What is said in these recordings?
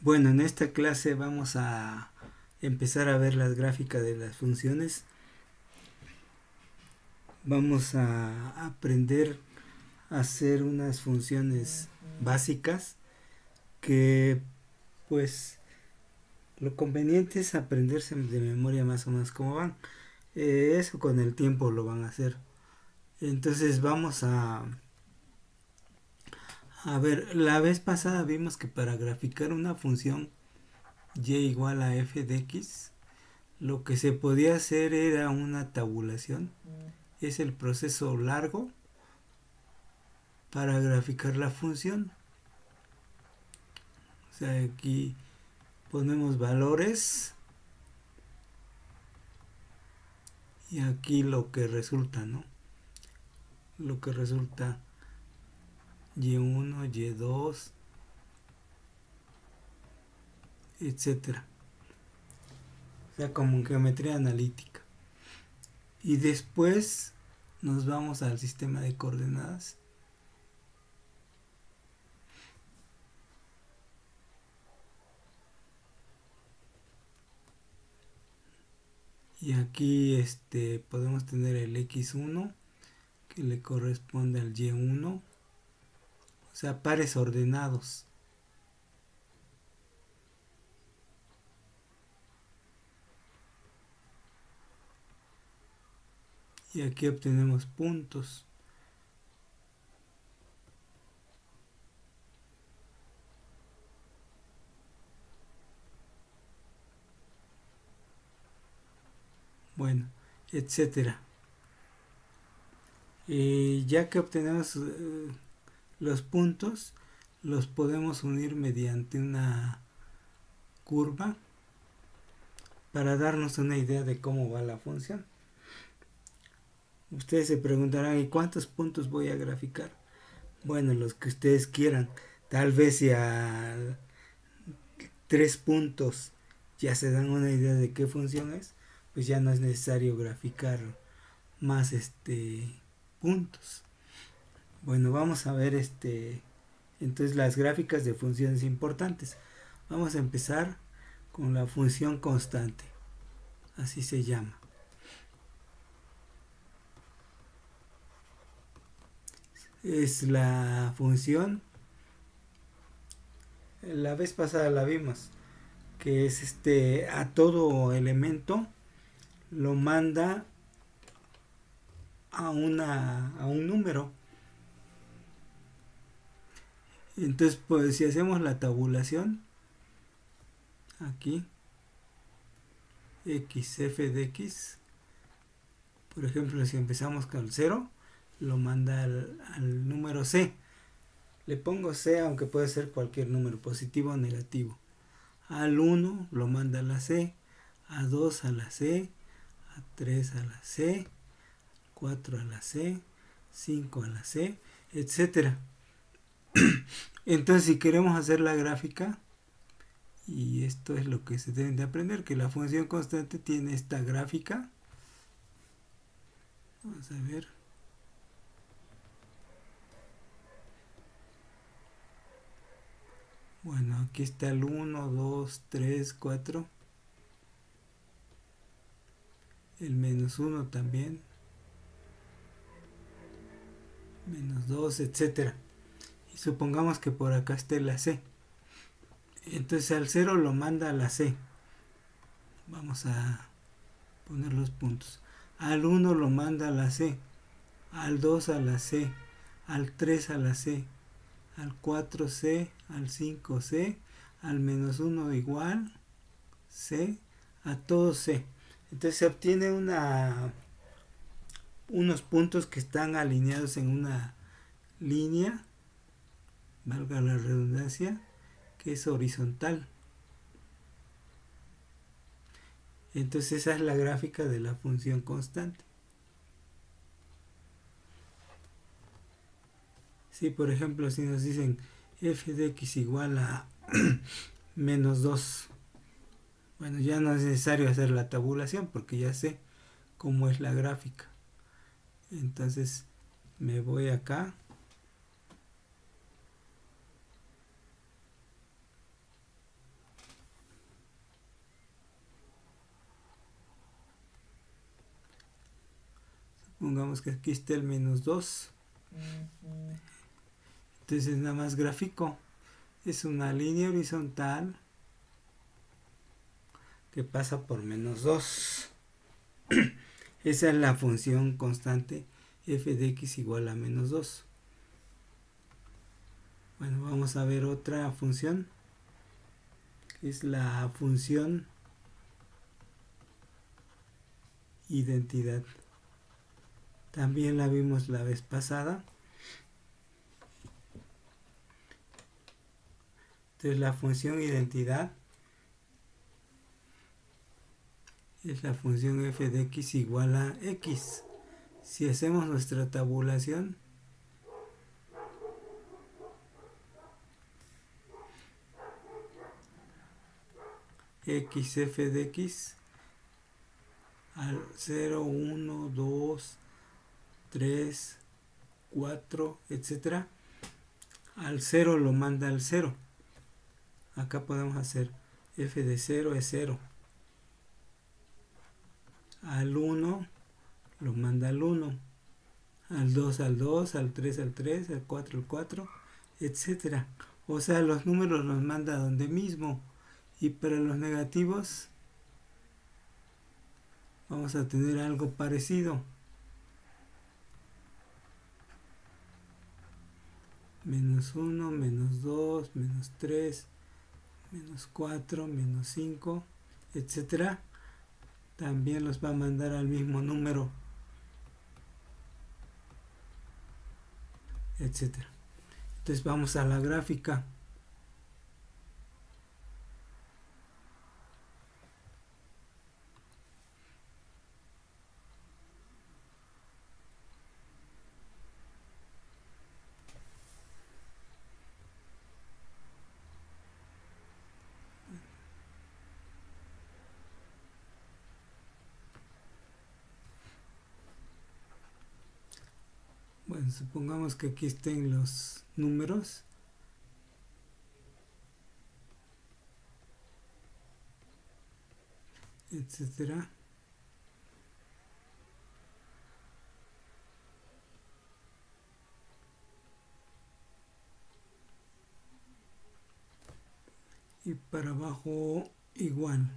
Bueno, en esta clase vamos a empezar a ver las gráficas de las funciones. Vamos a aprender a hacer unas funciones básicas que pues lo conveniente es aprenderse de memoria más o menos cómo van. Eso con el tiempo lo van a hacer. Entonces vamos a ver, la vez pasada vimos que para graficar una función y igual a f de x, lo que se podía hacer era una tabulación. Es el proceso largo para graficar la función. O sea, aquí ponemos valores y aquí lo que resulta, ¿no? Lo que resulta y1, y2, etcétera. O sea, como en geometría analítica. Y después nos vamos al sistema de coordenadas. Y aquí podemos tener el x1 que le corresponde al y1, o sea, pares ordenados. Y aquí obtenemos puntos. Bueno, etcétera. Ya que obtenemos los puntos, los podemos unir mediante una curva para darnos una idea de cómo va la función. Ustedes se preguntarán, ¿y cuántos puntos voy a graficar? Bueno, los que ustedes quieran. Tal vez si a 3 puntos ya se dan una idea de qué función es, pues ya no es necesario graficar más puntos. Bueno, vamos a ver entonces las gráficas de funciones importantes. Vamos a empezar con la función constante, así se llama. Es la función, la vez pasada la vimos, que es a todo elemento lo manda a un número. Entonces, pues si hacemos la tabulación aquí, x f de x, por ejemplo, si empezamos con el 0, lo manda al número c. Le pongo c, aunque puede ser cualquier número, positivo o negativo. Al 1 lo manda a la c, a 2 a la c, a 3 a la c, 4 a la c, 5 a la c, etcétera. Entonces, si queremos hacer la gráfica, y esto es lo que se deben de aprender, que la función constante tiene esta gráfica. Vamos a ver. Bueno, aquí está el 1, 2, 3, 4. El menos 1 también. Menos 2, etcétera. Y supongamos que por acá esté la C. Entonces al 0 lo manda a la C. Vamos a poner los puntos. Al 1 lo manda a la C. Al 2 a la C. Al 3 a la C. Al 4C. Al 5C. Al menos 1 igual C. A todo C. Entonces se obtiene unos puntos que están alineados en una línea, valga la redundancia, que es horizontal. Entonces esa es la gráfica de la función constante. Si por ejemplo si nos dicen f de x igual a menos 2, bueno, ya no es necesario hacer la tabulación porque ya sé cómo es la gráfica. Entonces me voy acá supongamos que aquí está el menos 2. Entonces nada más gráfico. Es una línea horizontal que pasa por menos 2. Esa es la función constante f de x igual a menos 2. Bueno, vamos a ver otra función, que es la función identidad. También la vimos la vez pasada. Entonces la función identidad es la función f de x igual a x. Si hacemos nuestra tabulación, x f de x al 0, 1, 2, 3, 4, etcétera, al 0 lo manda al 0. Acá podemos hacer f de 0 es 0. Al 1 lo manda al 1. Al 2 al 2, al 3 al 3, al 4 al 4, etcétera. O sea, los números los manda donde mismo. Y para los negativos vamos a tener algo parecido. Menos 1, menos 2, menos 3, menos 4, menos 5, etcétera. También los va a mandar al mismo número, etcétera. Entonces vamos a la gráfica. Bueno, supongamos que aquí estén los números. Etcétera. Y para abajo igual.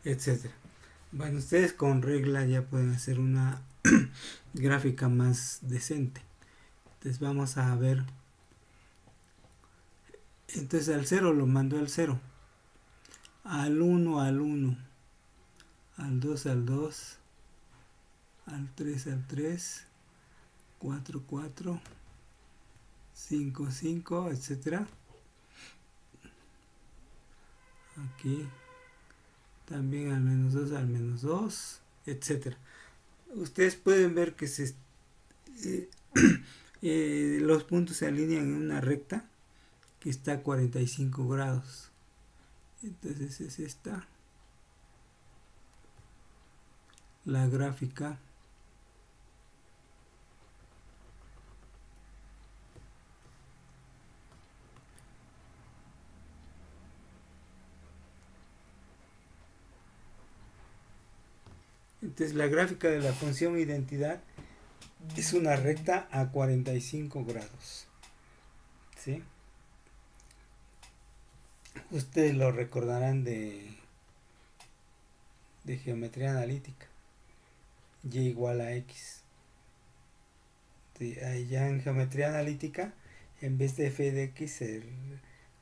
Etcétera. Bueno, ustedes con regla ya pueden hacer una gráfica más decente. Entonces vamos a ver. Entonces al 0 lo mando al 0. Al 1 al 1. Al 2 al 2. Al 3 al 3. 4 4. 5 5, etcétera. Aquí. También al menos 2 al menos 2, etcétera. Ustedes pueden ver que los puntos se alinean en una recta que está a 45 grados. Entonces es esta la gráfica. Entonces la gráfica de la función identidad es una recta a 45 grados. ¿Sí? Ustedes lo recordarán de geometría analítica. Y igual a x. Ya en geometría analítica, en vez de f de x se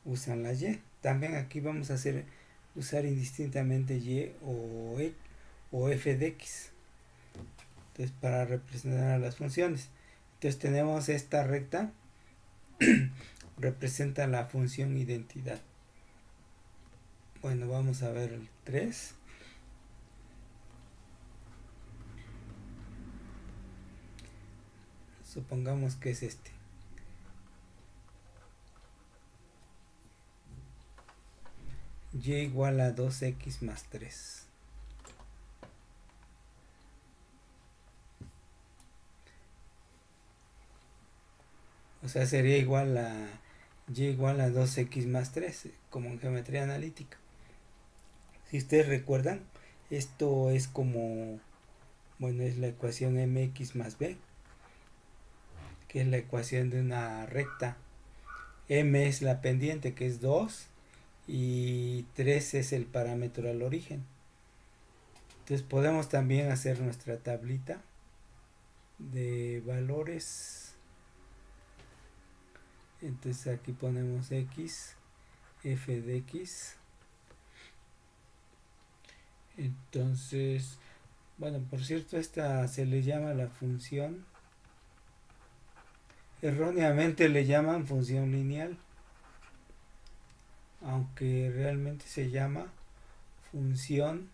usan la y. También aquí vamos a usar indistintamente y o f de x. Entonces para representar a las funciones. Entonces tenemos esta recta representa la función identidad. Bueno, vamos a ver el 3. Supongamos que es este. Y igual a 2x más 3. O sea, sería igual a y igual a 2x más 3, como en geometría analítica. Si ustedes recuerdan, esto es como, bueno, es la ecuación mx más b, que es la ecuación de una recta. M es la pendiente, que es 2, y 3 es el parámetro al origen. Entonces podemos también hacer nuestra tablita de valores. Entonces aquí ponemos x, f de x. Entonces, bueno, por cierto, esta se le llama la función, erróneamente le llaman función lineal, aunque realmente se llama función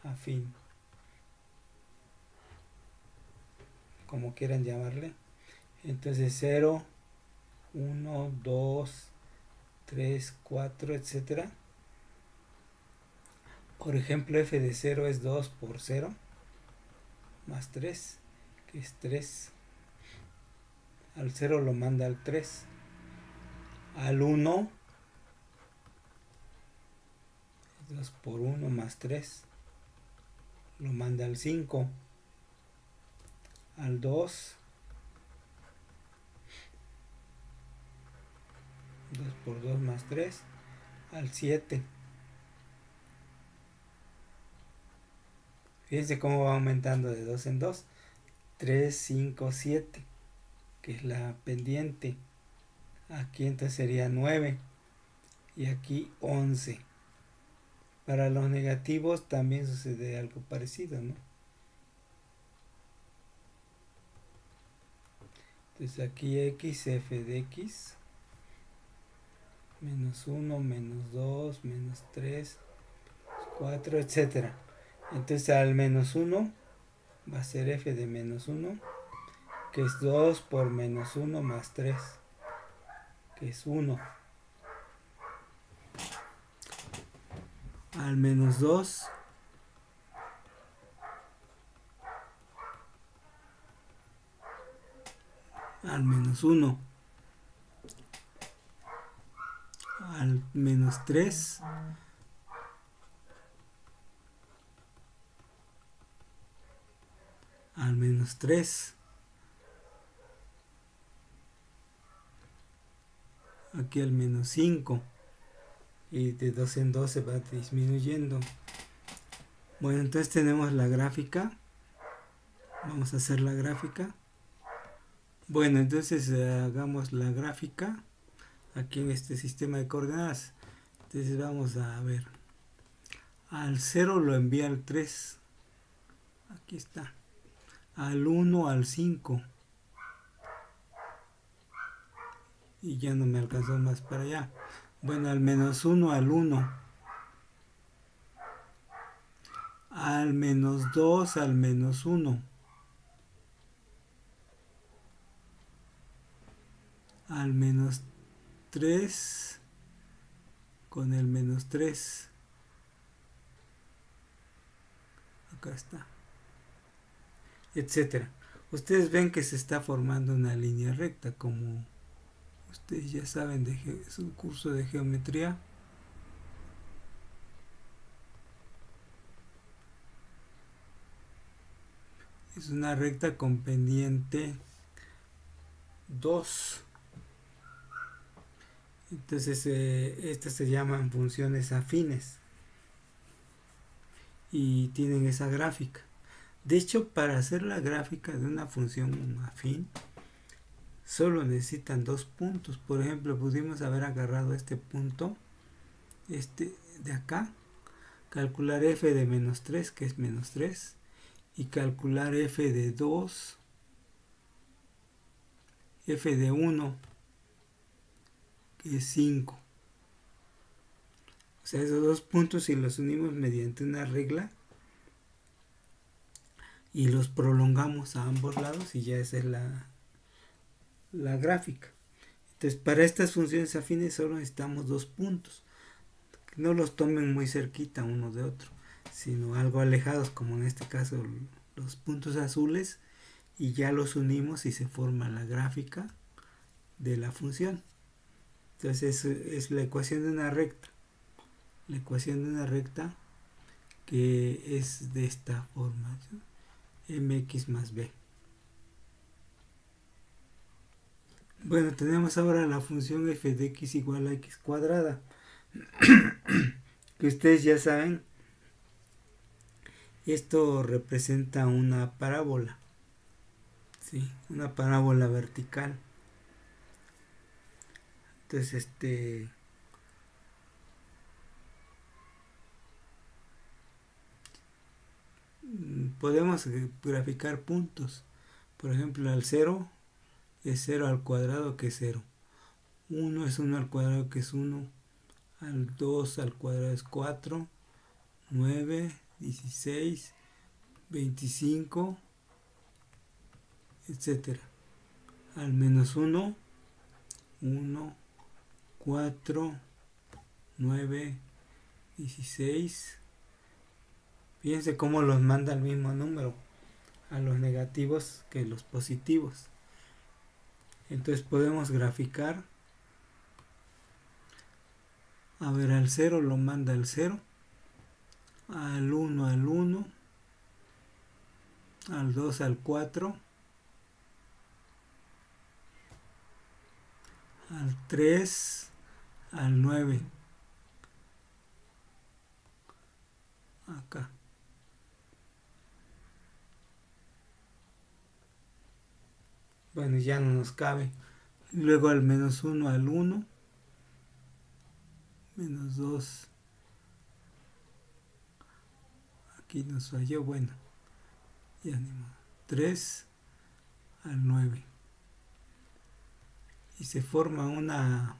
afín, como quieran llamarle. Entonces 0, 1, 2, 3, 4, etcétera. Por ejemplo, f de 0 es 2 por 0 más 3, que es 3. Al 0 lo manda al 3. Al 1, 2 por 1 más 3, lo manda al 5. Al 2, 2 por 2 más 3, al 7. Fíjense cómo va aumentando de 2 en 2. 3, 5, 7, que es la pendiente. Aquí entonces sería 9 y aquí 11. Para los negativos también sucede algo parecido, ¿no? Entonces aquí x, f de x, menos 1, menos 2, menos 3, 4, etcétera. Entonces al menos 1 va a ser f de menos 1, que es 2 por menos 1 más 3, que es 1. Al menos 2, al menos 1, al menos 3, al menos 3, aquí al menos 5, y de 2 en 2 se va disminuyendo. Bueno, entonces tenemos la gráfica. Vamos a hacer la gráfica. Bueno, entonces hagamos la gráfica aquí en este sistema de coordenadas. Entonces vamos a ver. Al 0 lo envía al 3. Aquí está. Al 1 al 5. Y ya no me alcanzó más para allá. Bueno, al menos 1 al 1. Al menos 2 al menos 1. Al menos 3 con el menos 3. Acá está. Etcétera. Ustedes ven que se está formando una línea recta, como ustedes ya saben de su curso de geometría. Es una recta con pendiente 2. Entonces estas se llaman funciones afines y tienen esa gráfica. De hecho, para hacer la gráfica de una función afín solo necesitan 2 puntos. Por ejemplo, pudimos haber agarrado este punto, este de acá, calcular f de menos 3, que es menos 3, y calcular f de 2, f de 1, que es 5. O sea, esos 2 puntos, si los unimos mediante una regla y los prolongamos a ambos lados, y ya esa es la gráfica. Entonces, para estas funciones afines solo necesitamos 2 puntos. No los tomen muy cerquita uno de otro, sino algo alejados, como en este caso los puntos azules, y ya los unimos y se forma la gráfica de la función. Entonces es la ecuación de una recta. La ecuación de una recta que es de esta forma, ¿sí? Mx más b. Bueno, tenemos ahora la función f de x igual a x cuadrada, que ustedes ya saben, esto representa una parábola, ¿sí? Una parábola vertical. Entonces, podemos graficar puntos. Por ejemplo, al 0 es 0 al cuadrado, que es 0. 1 es 1 al cuadrado, que es 1. Al 2 al cuadrado es 4. 9, 16, 25, etcétera. Al menos 1, 1, 4, 9, 16. Fíjense cómo los manda el mismo número a los negativos que los positivos. Entonces podemos graficar. A ver, al 0 lo manda al 0. Al 1 al 1. Al 2 al 4. Al 3 al 9. Acá. Bueno, ya no nos cabe. Luego al menos 1 al 1. Menos 2. Aquí nos falló. Bueno, ya ni modo. 3 al 9. Y se forma una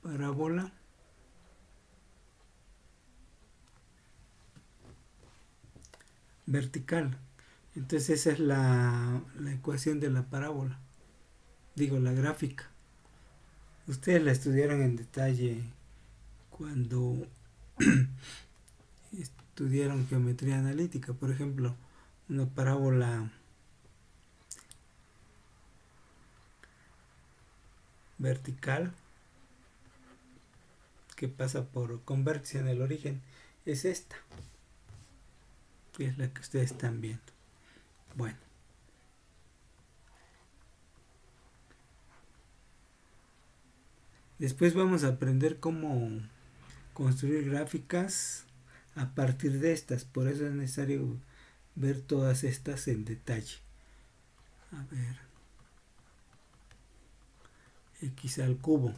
parábola vertical. Entonces esa es la ecuación de la parábola. Digo, la gráfica. Ustedes la estudiaron en detalle cuando estudiaron geometría analítica. Por ejemplo, una parábola vertical que pasa por convergencia en el origen es esta, que es la que ustedes están viendo. Bueno, después vamos a aprender cómo construir gráficas a partir de estas. Por eso es necesario ver todas estas en detalle. A ver, x al cubo.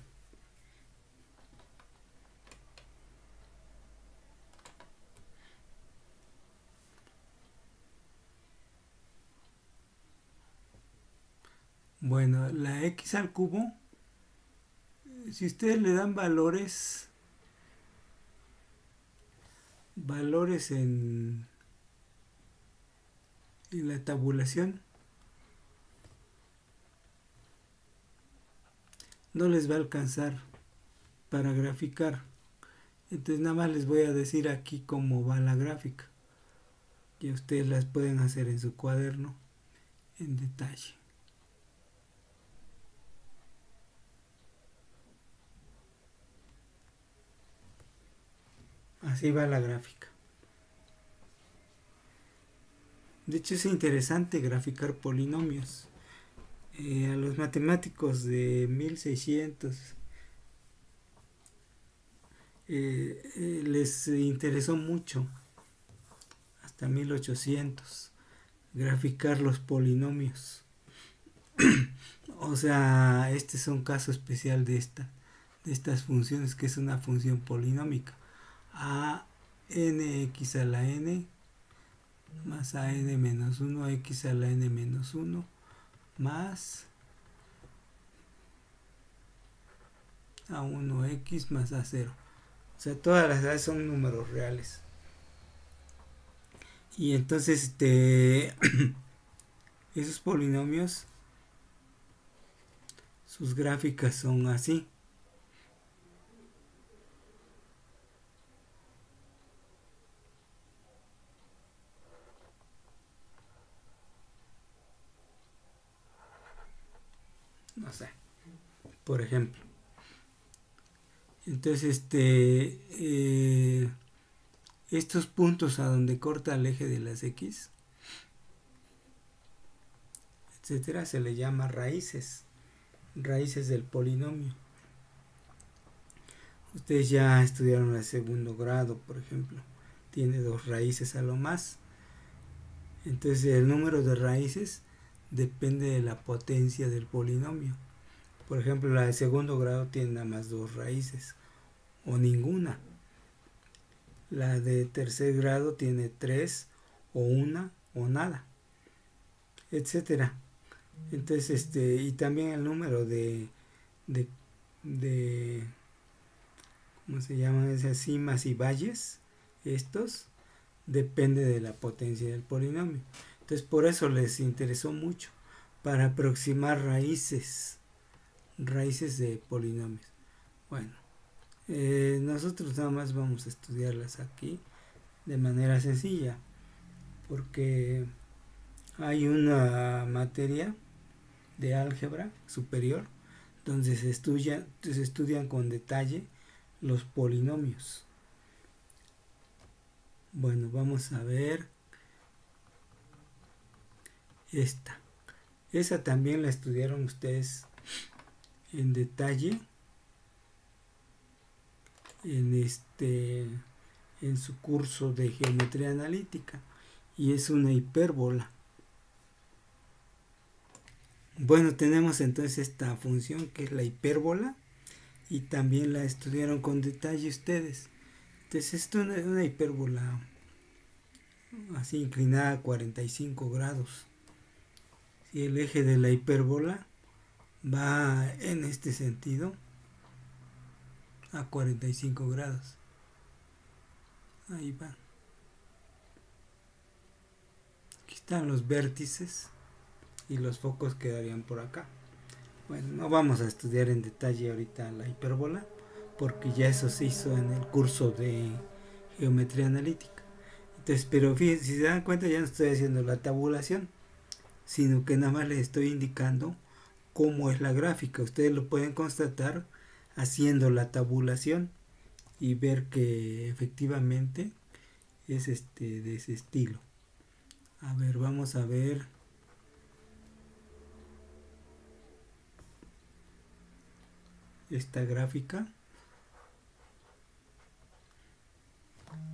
Bueno, la x al cubo, si ustedes le dan valores en la tabulación, no les va a alcanzar para graficar. Entonces nada más les voy a decir aquí cómo va la gráfica, que ustedes las pueden hacer en su cuaderno en detalle. Así va la gráfica. De hecho es interesante graficar polinomios. A los matemáticos de 1600 les interesó mucho, hasta 1800, graficar los polinomios. O sea, este es un caso especial de estas funciones, que es una función polinómica. A n x a la n más a n menos 1 x a la n menos 1 más a 1x más a 0. O sea, todas las a son números reales. Y entonces esos polinomios, sus gráficas son así. no sé, por ejemplo. Entonces, estos puntos a donde corta el eje de las X, etcétera, se le llama raíces del polinomio. Ustedes ya estudiaron el segundo grado, por ejemplo, tiene 2 raíces a lo más. Entonces el número de raíces depende de la potencia del polinomio. Por ejemplo, la de segundo grado tiene nada más 2 raíces o ninguna. La de tercer grado tiene 3 o una o nada, etcétera. Entonces, y también el número de ¿cómo se llaman esas cimas y valles? Estos depende de la potencia del polinomio. Entonces, por eso les interesó mucho, para aproximar raíces de polinomios. Bueno, nosotros nada más vamos a estudiarlas aquí de manera sencilla, porque hay una materia de álgebra superior donde se estudian con detalle los polinomios. Bueno, vamos a ver esta. Esa también la estudiaron ustedes en detalle en su curso de geometría analítica, y es una hipérbola. Bueno, tenemos entonces esta función que es la hipérbola, y también la estudiaron con detalle ustedes. Entonces esto es una hipérbola así inclinada a 45 grados. Si el eje de la hipérbola va en este sentido a 45 grados. Ahí va. Aquí están los vértices y los focos quedarían por acá. Bueno, no vamos a estudiar en detalle ahorita la hipérbola, porque ya eso se hizo en el curso de geometría analítica. Entonces, pero fíjense, si se dan cuenta, ya no estoy haciendo la tabulación, sino que nada más les estoy indicando cómo es la gráfica. Ustedes lo pueden constatar haciendo la tabulación y ver que efectivamente es de ese estilo. A ver, vamos a ver. Esta gráfica,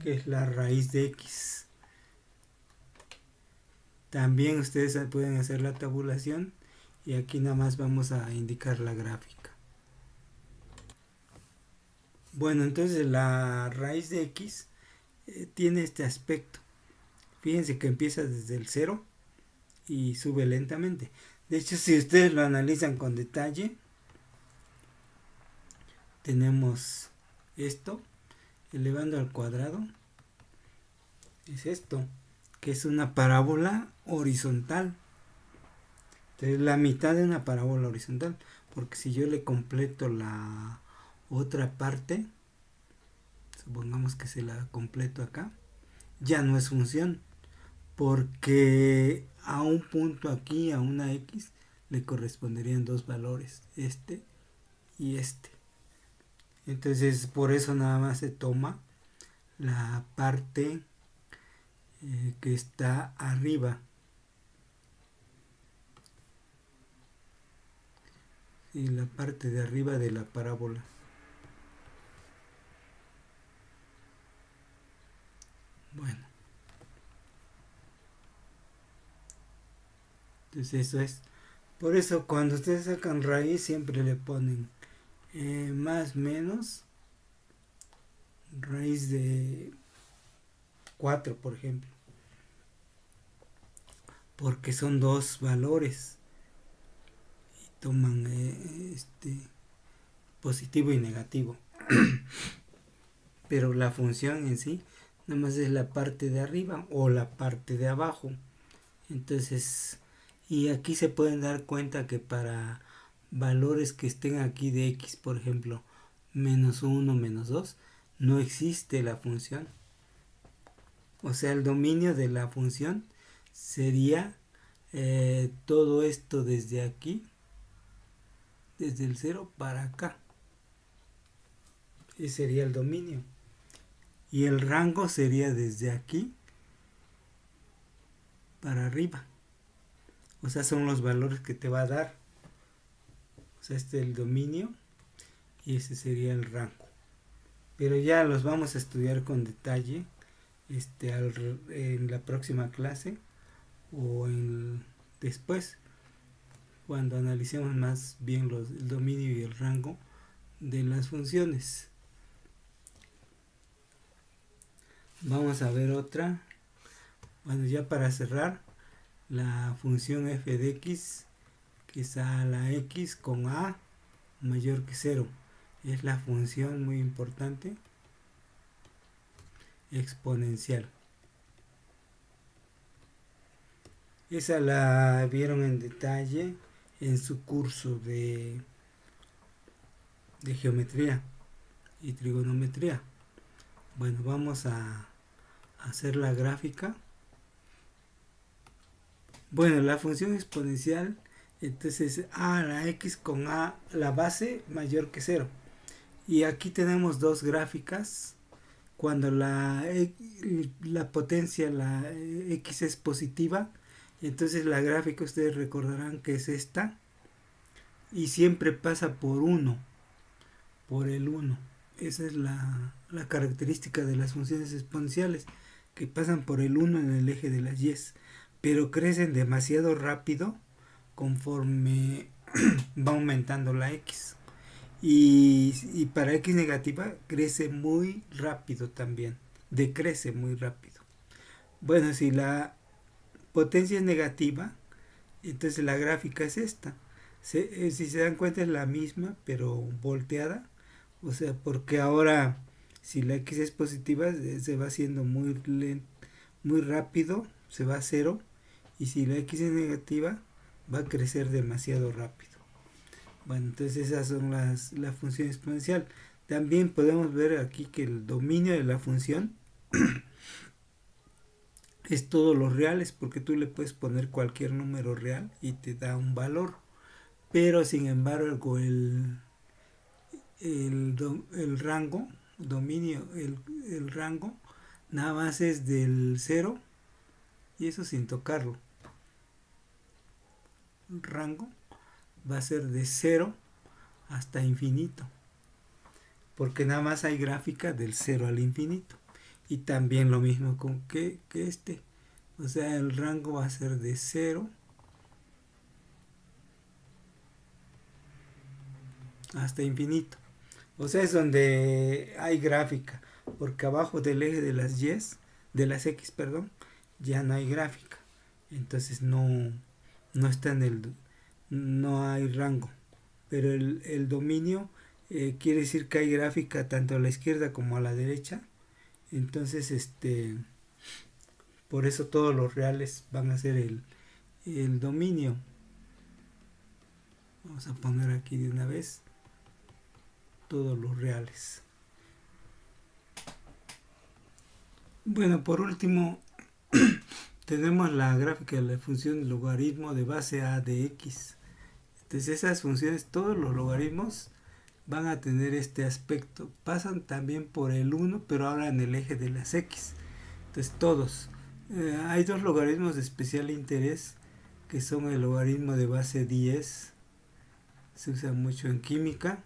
que es la raíz de X. También ustedes pueden hacer la tabulación, y aquí nada más vamos a indicar la gráfica. Bueno, entonces la raíz de X tiene este aspecto. Fíjense que empieza desde el 0 y sube lentamente. De hecho, si ustedes lo analizan con detalle, tenemos esto elevando al cuadrado, es esto, que es una parábola horizontal. Entonces, la mitad de una parábola horizontal, porque si yo le completo la otra parte, supongamos que se la completo acá, ya no es función, porque a un punto aquí, a una X, le corresponderían 2 valores, este y este. Entonces, por eso nada más se toma la parte que está arriba. Y la parte de arriba de la parábola. Bueno. Entonces eso es. Por eso cuando ustedes sacan raíz siempre le ponen más menos raíz de 4, por ejemplo, porque son 2 valores y toman positivo y negativo. Pero la función en sí nada más es la parte de arriba o la parte de abajo. Entonces, y aquí se pueden dar cuenta que para valores que estén aquí de X, por ejemplo, menos 1, menos 2, no existe la función. O sea, el dominio de la función sería todo esto desde aquí desde el 0 para acá. Ese sería el dominio. Y el rango sería desde aquí para arriba. O sea, son los valores que te va a dar. O sea, este es el dominio y ese sería el rango. Pero ya los vamos a estudiar con detalle en la próxima clase o después, cuando analicemos más bien el dominio y el rango de las funciones. Vamos a ver otra. Bueno, ya para cerrar, la función f de x, que es a la x con a mayor que 0. Es la función muy importante exponencial. Esa la vieron en detalle en su curso de geometría y trigonometría. Bueno, vamos a hacer la gráfica. Bueno, la función exponencial, entonces a la x con a la base mayor que 0. Y aquí tenemos dos gráficas. Cuando la potencia, la x es positiva, entonces la gráfica ustedes recordarán que es esta. Y siempre pasa por 1, por el 1. Esa es la característica de las funciones exponenciales, que pasan por el 1 en el eje de las y, pero crecen demasiado rápido conforme va aumentando la x. Y para x negativa crece muy rápido también, decrece muy rápido. Bueno, si la potencia es negativa, entonces la gráfica es esta. Si se dan cuenta es la misma, pero volteada. O sea, porque ahora si la x es positiva se va haciendo muy lento, muy rápido, se va a 0. Y si la x es negativa va a crecer demasiado rápido. Bueno, entonces esas son la función exponencial. También podemos ver aquí que el dominio de la función es todos los reales, porque tú le puedes poner cualquier número real y te da un valor. Pero sin embargo el rango, dominio, el rango, nada más es del 0 y eso sin tocarlo. El rango va a ser de 0 hasta infinito, porque nada más hay gráfica del 0 al infinito. Y también lo mismo con que o sea, el rango va a ser de 0 hasta infinito. O sea, es donde hay gráfica, porque abajo del eje de las y, de las x, perdón, ya no hay gráfica. Entonces no está no hay rango. Pero el dominio quiere decir que hay gráfica tanto a la izquierda como a la derecha. Entonces por eso todos los reales van a ser el dominio. Vamos a poner aquí de una vez todos los reales. Bueno, por último tenemos la gráfica de la función logaritmo de base a de x. Entonces esas funciones, todos los logaritmos van a tener este aspecto. Pasan también por el 1, pero ahora en el eje de las x. Entonces todos. Hay dos logaritmos de especial interés, que son el logaritmo de base 10. Se usa mucho en química.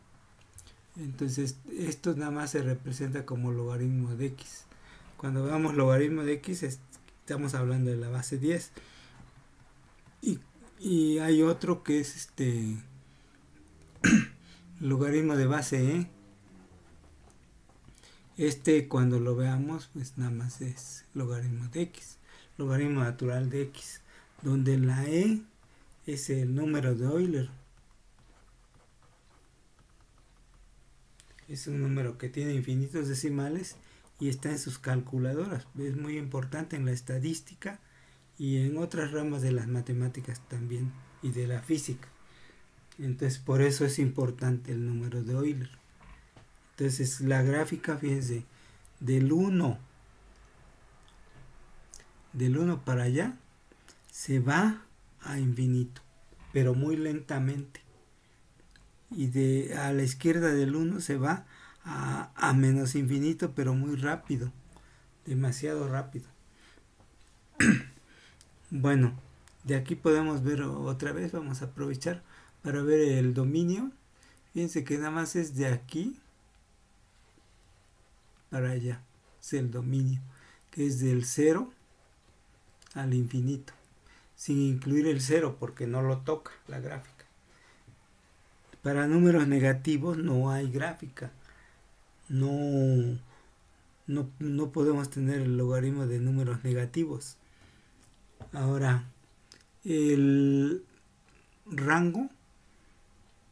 Entonces esto nada más se representa como logaritmo de x. Cuando veamos logaritmo de x estamos hablando de la base 10. Y hay otro que es logaritmo de base e. Cuando lo veamos pues nada más es logaritmo de x, logaritmo natural de x, donde la e es el número de Euler. Es un número que tiene infinitos decimales y está en sus calculadoras. Es muy importante en la estadística y en otras ramas de las matemáticas también y de la física. Entonces por eso es importante el número de Euler. Entonces la gráfica, fíjense, del 1 para allá se va a infinito, pero muy lentamente. y a la izquierda del 1 se va a menos infinito, pero muy rápido, demasiado rápido. Bueno, de aquí podemos ver otra vez, vamos a aprovechar para ver el dominio. Fíjense que nada más es de aquí para allá, es el dominio, que es del 0 al infinito, sin incluir el 0 porque no lo toca la gráfica. Para números negativos no hay gráfica, no podemos tener el logaritmo de números negativos. Ahora, el rango,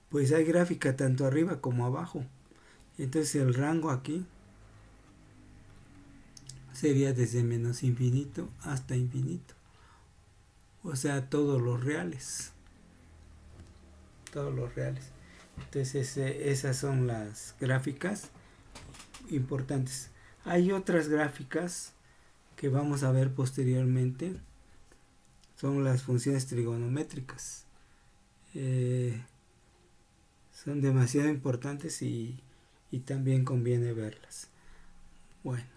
pues hay gráfica tanto arriba como abajo. Entonces el rango aquí sería desde menos infinito hasta infinito. O sea, todos los reales. Todos los reales. Entonces esas son las gráficas importantes. Hay otras gráficas que vamos a ver posteriormente. Son las funciones trigonométricas. Son demasiado importantes y también conviene verlas. Bueno.